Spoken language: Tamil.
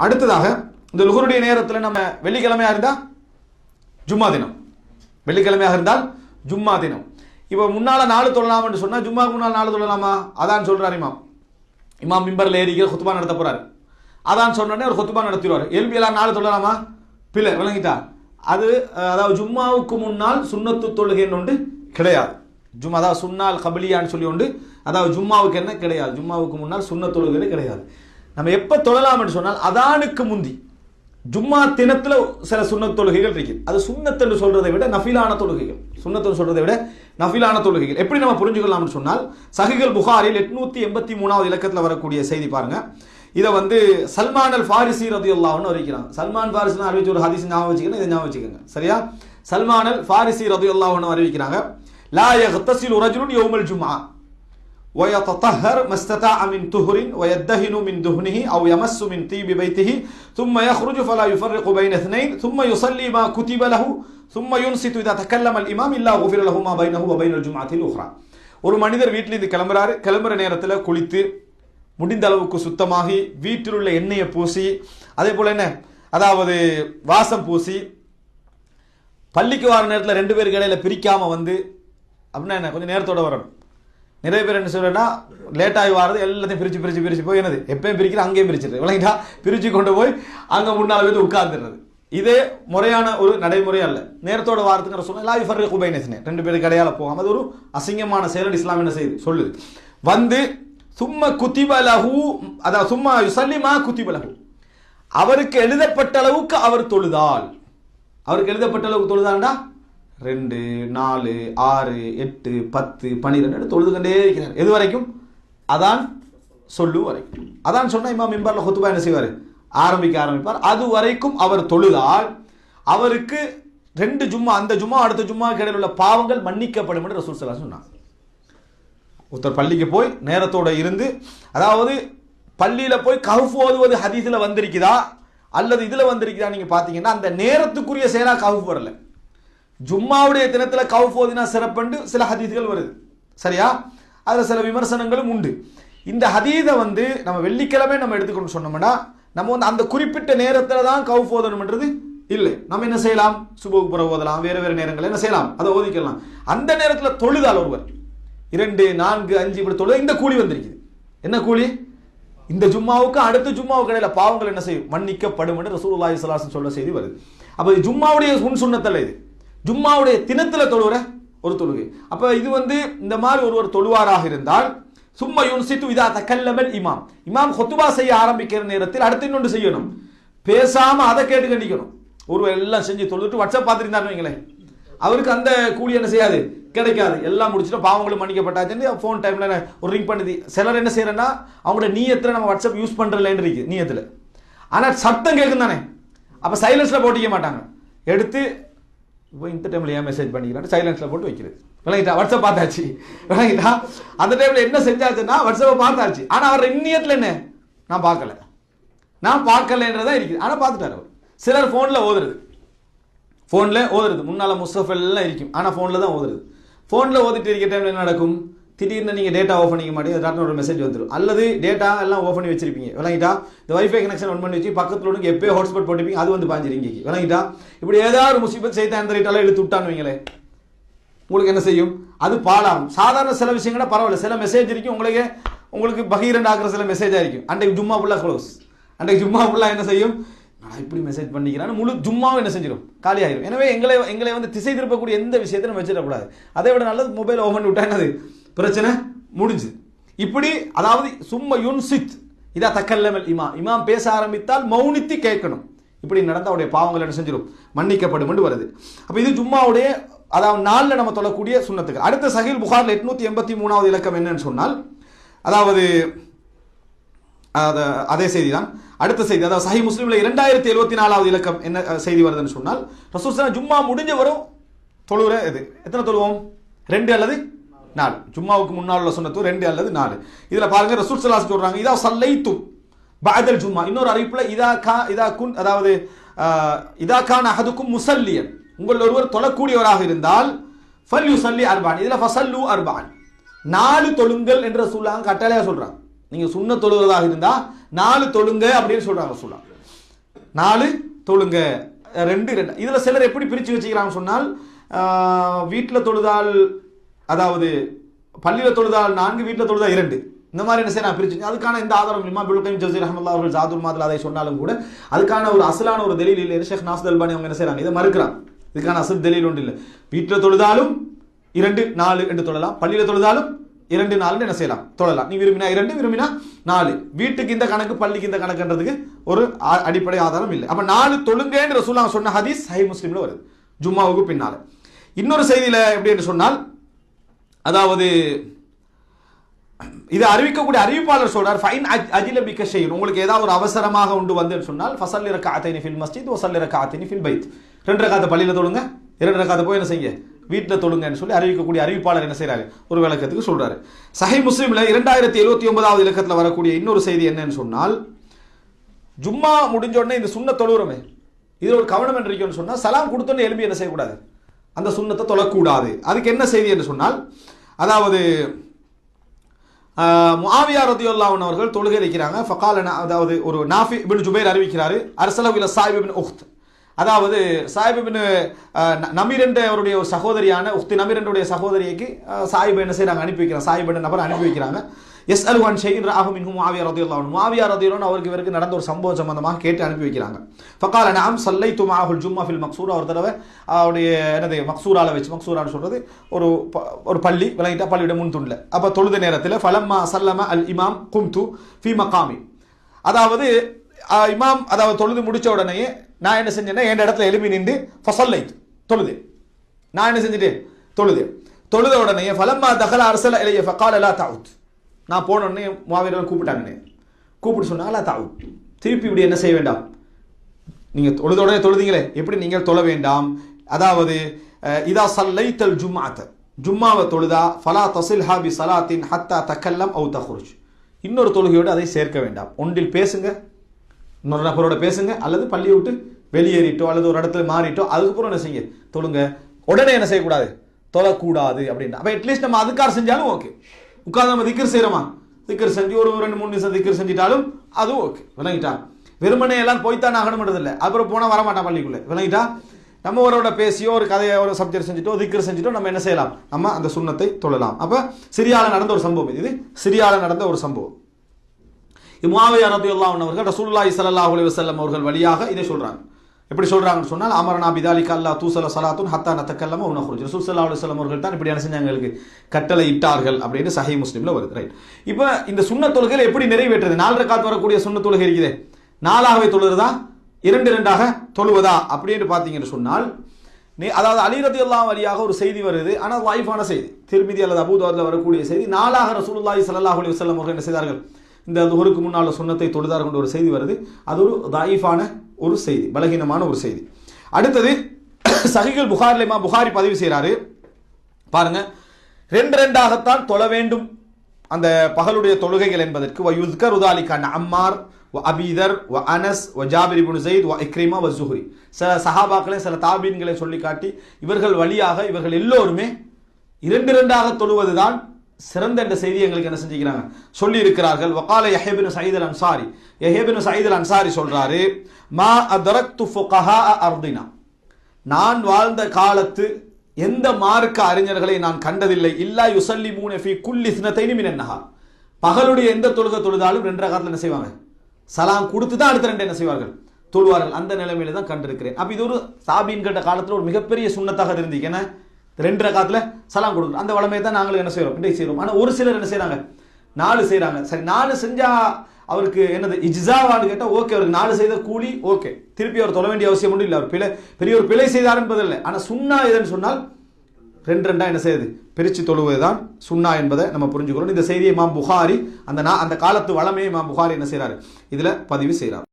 அடுத்ததாக இந்த லுஹருடைய நேரத்தில் நம்ம வெள்ளிக்கிழமையா இருந்தா ஜும்மா தினம், வெள்ளிக்கிழமையாக இருந்தால் ஜும்மா தினம். இப்போ முன்னால நாலு தொழலாம்னு சொன்னா ஜும்மாக்கு முன்னால் நாலு தொழலாமா? அதான் சொல்றாரு இமாம் மிம்பர்ல ஏறி குத்துபா நடத்த போறாரு. அதான் சொன்னோடனே ஒரு குத்துபா நடத்திடுவார். எல்லாம் நாலு தொழலாமா? பிள்ளை விளங்கிட்டா? அது அதாவது ஜும்மாவுக்கு முன்னால் சுன்னத்து தொழுகைன்னு ஒன்று கிடையாது. ஜும்மா அதாவது சுன்னால் கபிலியான்னு சொல்லி உண்டு. அதாவது ஜும்மாவுக்கு என்ன கிடையாது, ஜும்மாவுக்கு முன்னால் சுன்னத் தொழுகை கிடையாது. நம்ம எப்ப தொழலாம்னு சொன்னால் அதானுக்கு முந்தி ஜும்மா தினத்துல சில சுன்னத் தொழுகைகள் இருக்கு. அது சுன்னத் என்று சொல்றதை விட நஃபிலான தொழுகைகள், சுன்னத் சொல்றதை விட நஃபிலான தொழுகைகள். எப்படி நம்ம புரிஞ்சுக்கலாம்னு சொன்னால் சஹீஹுல் புகாரில் 883வது இலக்கத்தில் வரக்கூடிய செய்தி பாருங்க. இதை சல்மான் அல் ஃபாரிசி ரலியல்லாஹு அன்ஹு அறிவிக்கிறாங்க. சல்மான் ஃபாரிசி அறிவிச்ச ஒரு ஹதீஸ் ஞாபகம் வச்சுக்கணும், இதை ஞாபகம் வச்சுக்கோங்க சரியா? சல்மான் அல் ஃபாரிசி ரலியல்லாஹு அன்ஹு அறிவிக்கிறாங்க, லா யக்தஸிலு ரஜுலுன் யௌமல் ஜும்ஆ ويتطهر ما استطاع من طهر ويدهن من دهنه أو يمس من طيب بيته ثم يخرج فلا يفرق بين اثنين ثم يصلي ما كتب له ثم ينصت إذا تكلم الإمام إلا غفر له ما بينه وبين الجمعة الأخرى. ஒரு மனிதர் வீட்டிலிருந்து கிளம்புறாரு. கிளம்புற நேரத்தில் குளித்து முடிந்த அளவுக்கு சுத்தமாகி வீட்டில் உள்ள எண்ணெயை பூசி அதே போல என்ன அதாவது வாசம் பூசி பள்ளிக்கு வர நேரத்தில் ரெண்டு பேருக்கு இடையில பிரிக்காம அப்படின்னா என்ன கொஞ்சம் நேரத்தோட வரணும். நிறைய பேர் என்ன சொல்றா லேட்டாகி வாரது எல்லாத்தையும் பிரிச்சு பிரிச்சு பிரிச்சு போய் என்னது எப்பயும் பிரிக்கிற அங்கேயும் பிரிச்சுட்டு விளங்கிட்டா பிரிச்சு கொண்டு போய் அங்க முன்னால உட்கார்ந்துடுறது. இதே முறையான ஒரு நடைமுறை அல்ல. நேரத்தோட வாரத்துங்கிற சொன்னா ரெண்டு பேருக்கு இடையால போகாம அது ஒரு அசிங்கமான செயல். இஸ்லாம் என்ன செய்யுது சொல்லுது. சும்மா குத்திபலஹு அதாவது சும்மா யுசல்லிமா குத்திபலஹு அவருக்கு எழுதப்பட்ட அளவுக்கு அவர் தொழுதால், அவருக்கு எழுதப்பட்ட அளவுக்கு தொழுதாண்டா 2, 4, 6, 8, 10, 12 தொழுதுகொண்டே இருக்கிறார். எது வரைக்கும்? அதான் சொல்லு வரைக்கும். அதான் சொன்னா இமாம் மிம்பர்ல குத்துபா என்ன செய்வார்? ஆரம்பிப்பார். அது வரைக்கும் அவர் தொழுதால் அவருக்கு 2 ஜும்மா, அந்த ஜும்மா அடுத்த ஜும்மா இடையில உள்ள பாவங்கள் மன்னிக்கப்படும் என்று ரசூல் ஸல்லல்லாஹு அலைஹி வஸல்லம் சொன்னாங்க. ஒருத்தர் பள்ளிக்கு போய் நேரத்தோட இருந்து அதாவது பள்ளியில போய் கஹ்ஃப் ஓதுவது ஹதீஸ்ல வந்திருக்குதா அல்லது இதுல வந்திருக்குதா நீங்க பாத்தீங்கன்னா அந்த நேரத்துக்குரிய செயலா கஹ்ஃப் வரல. ஜும்மாவுடைய தினத்துல கஹ்ஃப் ஓதினா சிறப்புண்டு சில ஹதீஸ்கள் வருது சரியா? அதுல சில விமர்சனங்களும் உண்டு. இந்த ஹதீஸை நம்ம வெள்ளிக்கிழமை நம்ம எடுத்துக்கணும் சொன்னோம்னா நம்ம அந்த குறிப்பிட்ட நேரத்துல தான் கஹ்ஃப் ஓதணும்ன்றது இல்லை. நம்ம என்ன செய்யலாம்? சுபஹுக்கு பிறகு ஓதலாம், வேற வேற நேரங்கள் என்ன செய்யலாம் அதை ஓதிக்கலாம். அந்த நேரத்துல தொழுதால் ஒருவர் 2, 4, 5 இப்படி தொழுது இந்த கூலி வந்திருக்குது. என்ன கூலி? இந்த ஜும்மாவுக்கு அடுத்த ஜும்மாவுக்கு இடையில பாவங்கள் என்ன செய்யும்? மன்னிக்கப்படும் என்று ரசூலுல்லாஹி ஸல்லல்லாஹு அலைஹி வஸல்லம் சொல்ல செய்தி வருது. அப்ப ஜும்மாவுடைய சுன்னத்தல்ல, இது ஜும்மாவுடைய தினத்துல தொழுகிற ஒரு தொழுகை. அப்ப இது இந்த மாதிரி ஒருவர் தொழுவாராக இருந்தால் சும்மா யுன்சித்து இதா தக்கல்லமல் இமாம், இமாம் ஹுத்பா செய்ய ஆரம்பிக்கிற நேரத்தில் அடுத்து இன்னொன்று செய்யணும், பேசாம அதை கேட்டு கண்டிக்கணும். ஒருவர் எல்லாம் செஞ்சு தொழுதுட்டு வாட்ஸ்அப் பார்த்துருந்தாருன்னு வைங்களேன், அவருக்கு அந்த கூலி என்ன செய்யாது? கிடைக்காது. எல்லாம் முடிச்சுட்டு பாவங்களும் மன்னிக்கப்பட்டாச்சு போன் டைம்ல ஒரு ரிங் பண்ணுது. சிலர் என்ன செய்யறேன்னா அவங்களோட நீயத்துல நம்ம வாட்ஸ்அப் யூஸ் பண்றதுல இருக்கு நீயத்துல, ஆனா சத்தம் கேட்கும் தானே, அப்ப சைலன்ஸ்ல போட்டிக்க மாட்டாங்க. எடுத்து இப்போ இந்த டைம்ல ஏன் மெசேஜ் பண்ணிக்கிறான் சைலன்ஸ்ல போட்டு வைக்கிறது. விளங்கிட்டா? வாட்ஸ்அப் பார்த்தாச்சு விளங்கிட்டா? அந்த டைம்ல என்ன செஞ்சாச்சுன்னா வாட்ஸ்அப் பார்த்தாச்சு, ஆனா அவர் இன்னியத்துல என்ன நான் பார்க்கலன்றதா இருக்குது, ஆனா பார்த்துட்டாரு அவர். சிலர் போன்ல ஓதுறது முன்னால முஸ்தஃப் எல்லாம் இருக்கும், ஆனா போன்ல தான் ஓதுறது. போன்ல ஓதிட்டு இருக்க டைம்ல என்ன நடக்கும்? திடீர்னு நீங்க டேட்டா ஆஃப் பண்ணிக்க மாட்டீங்க, ஒரு மெசேஜ் வந்துடும். அல்லது டேட்டா எல்லாம் ஓஃப் பண்ணி வச்சிருப்பீங்க விளங்கிட்டா? இந்த வைஃபை கனெக்ஷன் ஒன் பண்ணி வச்சு பக்கத்துல ஒன்று எப்போ ஹாட்ஸ்பாட் போட்டுப்பீங்க, அது பாஞ்சிருங்க விளங்கிட்டா? இப்படி ஏதாவது முசீபத் செய்து அந்த ரேட்டால எடுத்து விட்டான்னு வைங்களே, உங்களுக்கு என்ன செய்யும்? அது பாலாகும். சாதாரண சில விஷயங்கள பரவாயில்ல, சில மெசேஜ் இருக்கும் உங்களுக்கு பகீரண்ட் ஆகிற சில மெசேஜா இருக்கும். அன்றைக்கு ஜும்மா ஃபுல்லா க்ளோஸ், அன்றைக்கு ஜும்மா ஃபுல்லா என்ன செய்யும்? நான் இப்படி மெசேஜ் பண்ணிக்கிறான்னு முழு ஜும்மாவும் என்ன செஞ்சிடும்? காலியாயிரும். எனவே எங்களை திசை திருப்பக்கூடிய எந்த விஷயத்தை நம்ம வச்சிடக்கூடாது. அதை விட நல்லது மொபைல் ஓபன் பண்ணி விட்டா என்னது பிரச்சனை முடிஞ்சு. இப்படி அதாவது சும்மா யுன்சித் இதா தக்கல்லமல் இமாம் பேச ஆரம்பித்தால் மௌனித்து கேட்கணும். இப்படி நடந்த அவருடைய பாவங்கள் என்ன செஞ்சிடும்? மன்னிக்கப்படும் என்று வருது. அப்ப இது ஜும்மாவுடைய அதாவது நாள்ல நம்ம தொழக்கூடிய சுன்னத்துக்கு. அடுத்த சஹீஹ் புகாரில் 883வது இலக்கம் என்னன்னு சொன்னால் அதாவது அதே செய்தி தான். அடுத்த செய்தி அதாவது சஹீஹ் முஸ்லிம்ல 2074வது இலக்கம் என்ன செய்தி வருதுன்னு சொன்னால் ரசூல் ஸல்லல்லாஹு ஜும்மா முடிஞ்ச வரும் தொழுகிற இது எத்தனை தொழுவோம்? 2 அல்லது 4. ஜும்மாவுக்கு முன்னால் உள்ள சுன்னத்து 2 அல்லது 4. இதுல பாருங்க ரசூல் ஸல்லல்லாஹு அலைஹி வஸல்லம் சொல்றாங்க இதா ஸல்லைத்து பஅதல் ஜும்மா. இன்னொரு அறிவிப்புல அதாவது இதா கான அஹதுக்கும் முஸல்லியன், உங்கள் ஒருவர் தொழக்கூடியவராக இருந்தால் ஃபல்யுஸல்லி அர்பஅன், இதுல ஃபஸல்லு அர்பஅன் 4 தொழுங்கள் என்று ரசூலுல்லாஹ் கட்டளையா சொல்றாங்க. நீங்க சுன்னத் தொழுகிறதாக இருந்தா 4 தொழுங்க அப்படின்னு சொல்றாங்க ரசூலுல்லாஹ். 4 தொழுங்க, 2 2. இதுல சிலர் எப்படி பிரிச்சு வச்சுக்கிறாங்க சொன்னால், வீட்டில் தொழுதால், அதாவது பள்ளியில தொழுதால் 4, வீட்டில் தொழுதால் 2, இந்த மாதிரி என்ன செய்ய பிரிச்சு. அதுக்கான இந்த ஆதாரம் இமாம் இப்னு கைம் ஜௌஸி ரஹ்மத்துல்லாஹி அவர்கள் ஜாதுல் மாத்ல அதை சொன்னாலும் கூட அதுக்கான ஒரு அசலான ஒரு தலீல் இல்லை. ஷேக் நாஸ்ர் அல்பானி அவங்க என்ன செய்றாங்க, இதை மறுக்கிறாங்க. இதுக்கான அசல் தலீல் ஒன்று இல்லை. வீட்டில் தொழுதாலும் 2 4 என்று தொழலாம், பள்ளியில தொழுதாலும் 2 4 என்ன செய்யலாம், தொழலாம். நீ விரும்பினா 2, விரும்பினா 4. வீட்டுக்கு இந்த கணக்கு, பள்ளிக்கு இந்த கணக்குன்றதுக்கு ஒரு அடிப்படை ஆதாரம் இல்லை. அப்ப 4 தொழுங்கன்னு ரசூலுல்லாஹ் சொன்ன ஹதீஸ் சஹீஹ் முஸ்லிம்ல வருது ஜும்மாவுக்கு பின்னால. இன்னொரு செய்தியில எப்படி என்று சொன்னால், அதாவது இதை அறிவிக்கக்கூடிய அறிவிப்பாளர் சொல்றார், ஃபைன் அஜில பிக ஷைன், உங்களுக்கு ஏதாவது ஒரு அவசரமாக உண்டு வந்து சொன்னால், ஃபஸல்லி ரக்அத்தைனி ஃபில் மஸ்ஜித் வ ஸல்லி ரக்அத்தைனி ஃபில் பைத், 2 ரக்காத் பள்ளியில தொழுங்க, 2 ரக்காத் போய் என்ன செய்யுங்க, வீட்டில் தொழுங்கன்னு சொல்லி அறிவிக்கக்கூடிய அறிவிப்பாளர் என்ன செய்யறாரு, ஒரு விளக்கத்துக்கு சொல்றாரு. சஹீஹ் முஸ்லிம்ல 2079வது இலக்கத்தில் வரக்கூடிய இன்னொரு செய்தி என்னன்னு சொன்னால், ஜும்மா முடிஞ்ச உடனே இந்த சுன்னத் தொழுகிறோமே, இதுல ஒரு கவனம் என்ன இருக்குன்னு சொன்னா, சலாம் கொடுத்தோன்னு எழுப்பி என்ன செய்யக்கூடாது, அந்த சுன்னத்தை தொழக்கூடாது. அதுக்கு என்ன செய்தி என்று சொன்னால், அதாவது முஆவியா ரலியல்லாஹு அன்ஹு அவர்கள் தொழுகை இருக்கிறாங்க. ஃபகாலனா, அதாவது ஒரு நாஃபி இப்னு ஜுபைர் அறிவிக்கிறாரு, அர்ஸலஹு இலா ஸாயிப் இப்னு உக்த், அதாவது ஸாயிப் இப்னு நமீர் என்ற அவருடைய ஒரு சகோதரியான உக்தி நமீர் என்ற சகோதரிக்கு ஸாயிப் என்ன செய்றாங்க, அனுப்பி வைக்கிறாங்க. ஸாயிப் என்ற நபர் அனுப்பி வைக்கிறாங்க. யஸ்அலு அன் ஷைஇன் ரஆஹு மின்ஹு முஆவியா ரலியல்லாஹு அன்ஹு, முஆவியா ரலியல்லாஹு அன்ஹு அவருக்கு இவருக்கு நடந்த ஒரு சம்பவம் சம்பந்தமாக கேட்டு அனுப்பி வைக்கிறாங்க. ஃபகால நஅம் ஸல்லைது மஅஹுல் ஜும்மா ஃபில் மக்சூரா, ஒரு தடவை அவருடைய என்னது மக்சூரால வச்சு, மக்சூரான்னு சொல்றது ஒரு பள்ளி விளங்கிட்டா, பள்ளியோட முன் துண்ல. அப்ப தொழுத நேரத்தில் ஃபலம்மா சல்லம அல் இமாம் கும்து ஃபி மகாமி, அதாவது இமாம் அதாவது தொழுது முடிச்ச உடனே நான் என்ன செஞ்சேன்னா, என் இடத்துல எழுப்பி நின்று ஃபஸல்லைத் தொழுது, நான் என்ன செஞ்சுட்டேன், தொழுத உடனே ஃபலம்மா தகல அர்ஸல இலைய ஃபகால லா தஅவுத், நான் போன உடனே முஆவியா கூப்பிட்டாங்க, கூப்பிட்டு சொன்னாங்க லா தஅவுத், திருப்பி இப்படி என்ன செய்ய வேண்டாம், நீங்க தொழுத உடனே தொழுதீங்களே, எப்படி நீங்கள் தொழ வேண்டாம். அதாவது இதா ஸல்லைத்தல் ஜும்அத, ஜும்மாவை தொழுதா ஃபலா தஸில்ஹா பி ஸலாத்தின் ஹத்தா தகல்லம் அவு தஹ்ருஜ், இன்னொரு தொழுகையோடு அதை சேர்க்க வேண்டாம். ஒன்றில் பேசுங்க, இன்னொரு நபரோட பேசுங்க, அல்லது பள்ளியை விட்டு வெளியேறிட்டோ அல்லது ஒரு இடத்துல மாறிட்டோ அதுக்கப்புறம் என்ன செய்யுங்க, தொழுங்க. உடனே என்ன செய்யக்கூடாது, தொழக்கூடாது அப்படின்னா. அப்ப அட்லீஸ்ட் நம்ம அதுக்கார் செஞ்சாலும் ஓகே, உட்கார்ந்து நம்ம திக்ர் செய்யறோமா, திக்ர் செஞ்சு ஒரு 2-3 நிமிஷம் திக்ர் செஞ்சிட்டாலும் அதுவும் ஓகே, விளங்கிட்டா. வெறுமனே எல்லாம் போய்த்தான் ஆகணும்ன்றது இல்லை, அப்புறம் போனால் வரமாட்டான் பள்ளிக்குள்ள, விளங்கிட்டா. நம்ம ஒருவரோட பேசியோ ஒரு கதையை ஒரு சப்ஜெக்ட் செஞ்சுட்டோ திக்ர் செஞ்சுட்டோ நம்ம என்ன செய்யலாம், நம்ம அந்த சுன்னத்தை தொழலாம். அப்ப சிரியால நடந்த ஒரு சம்பவம் இது சிரியால நடந்த ஒரு சம்பவம். முஆவியா ரலியல்லாஹு அன்ஹு அவர்கள் ரசூலுல்லாஹி ஸல்லல்லாஹு அலைஹி வஸல்லம் அவர்கள் வழியாக இதை சொல்றாங்க. எப்படி சொல்றாங்கன்னு சொன்னால், அமரனா பிதாலிக அல்லா தூசல ஸலாத்துன் ஹத்தா நதகல்லம வ நஹ்ருஜ், ரசூல் ஸல்லல்லாஹு அலைஹி வஸல்லம் அவர்கள் தான் இப்படி என்ன செஞ்சாங்க, எங்களுக்கு கட்டளை இட்டார்கள் அப்படின்னு சஹீஹ் முஸ்லிம்ல வருது. ரைட். இப்போ இந்த சுன்னத் தொழுகையை எப்படி நிறைவேற்றுறது, 4 ரக்காத் வரக்கூடிய சுன்னத் தொழுகை இருக்குது, 4ஆகவே தொழுறதா 2-2ஆக தொழுவதா அப்படின்னு பார்த்தீங்கன்னு சொன்னால், அதாவது அலி ரலியல்லாஹு வழியாக ஒரு செய்தி வருது, ஆனால் லைஃபான செய்தி, திர்மிதி அல்லது அபூ தாவூத்ல வரக்கூடிய செய்தி, 4ஆக ரசூலுல்லாஹி ஸல்லல்லாஹு அலைஹி வஸல்லம் அவர்கள் என்ன செய்தார்கள், இந்த துஹருக்கு முன்னால் சுன்னத்தை தொழுதார்கள் என்ற ஒரு செய்தி வருது. அது ஒரு தாயிஃபான ஒரு செய்தி, பலகீனமான ஒரு செய்தி. அடுத்தது சஹீஹுல் புகாரில இமாம் புகாரி பதிவு செய்கிறாரு, பாருங்க, 2-2ஆகத்தான் தொழ வேண்டும் அந்த பகலுடைய தொழுகைகள் என்பதற்கு வயுஸ்கரு ذلك عن عمار وابي ذر وانس وجابر بن زيد واكرمه والزهري, சில சஹாபாக்களை சில தாபீன்களை சொல்லி காட்டி இவர்கள் வழியாக இவர்கள் எல்லோருமே 2-2ஆக தொழுவதுதான் சிறந்த என்ற செய்தி எங்களுக்கு என்ன செஞ்சுக்கிறாங்க, சொல்லி இருக்கிறார்கள். வகால யஹ்யா இப்னு சயீத் அல் அன்சாரி, யஹ்யா இப்னு சயீத் அல் அன்சாரி சொல்றாரு, மா அதரக்து ஃபுகஹா அர்தினா, நான் வாழ்ந்த காலத்து எந்த மார்க்க அறிஞர்களை நான் கண்டதில்லை, இல்லா யுஸல்லிமூன ஃபீ குல்லி இஸ்னத்தைனி மினன் நஹார், பகலுடைய எந்த தொழுகை தொழுதாலும் 2 ரக்காத்துல என்ன செய்வாங்க, சலாம் கொடுத்து தான் அடுத்த 2 என்ன செய்வார்கள், தொழுவார்கள். அந்த நிலைமையில தான் கண்டிருக்கிறேன். அப்ப இது ஒரு சாபீன்கிட்ட காலத்துல ஒரு மிகப்பெரிய சுன்னத்தாக இருந்துச்சு, ஏன்னா 2 ரக்காத்துல சலாம் கொடுக்குறோம், அந்த வளமையை தான் நாங்களும் என்ன செய்யறோம், இன்றைக்கு செய்யறோம். ஆனா ஒரு சிலர் என்ன செய்யறாங்க, 4 செய்யறாங்க. சரி, 4 செஞ்சா அவருக்கு என்னது இஜ்ஸாவான்னு கேட்டா ஓகே, அவருக்கு 4 செய்த கூலி ஓகே, திருப்பி அவர் தொழ வேண்டிய அவசியம் ஒன்றும் இல்லை, அவர் பெரிய ஒரு பிழை செய்தார் என்பதில்லை. ஆனா சுன்னா எதுன்னு சொன்னால் 2-2 என்ன செய்யுது, பிரிச்சு தொழுவதுதான் சுன்னா என்பதை நம்ம புரிஞ்சுக்கிறோம். இந்த செய்தியை இமாம் புகாரி அந்த காலத்து வளமையை இமாம் புகாரி என்ன செய்யறாரு, இதுல பதிவு செய்யறார்.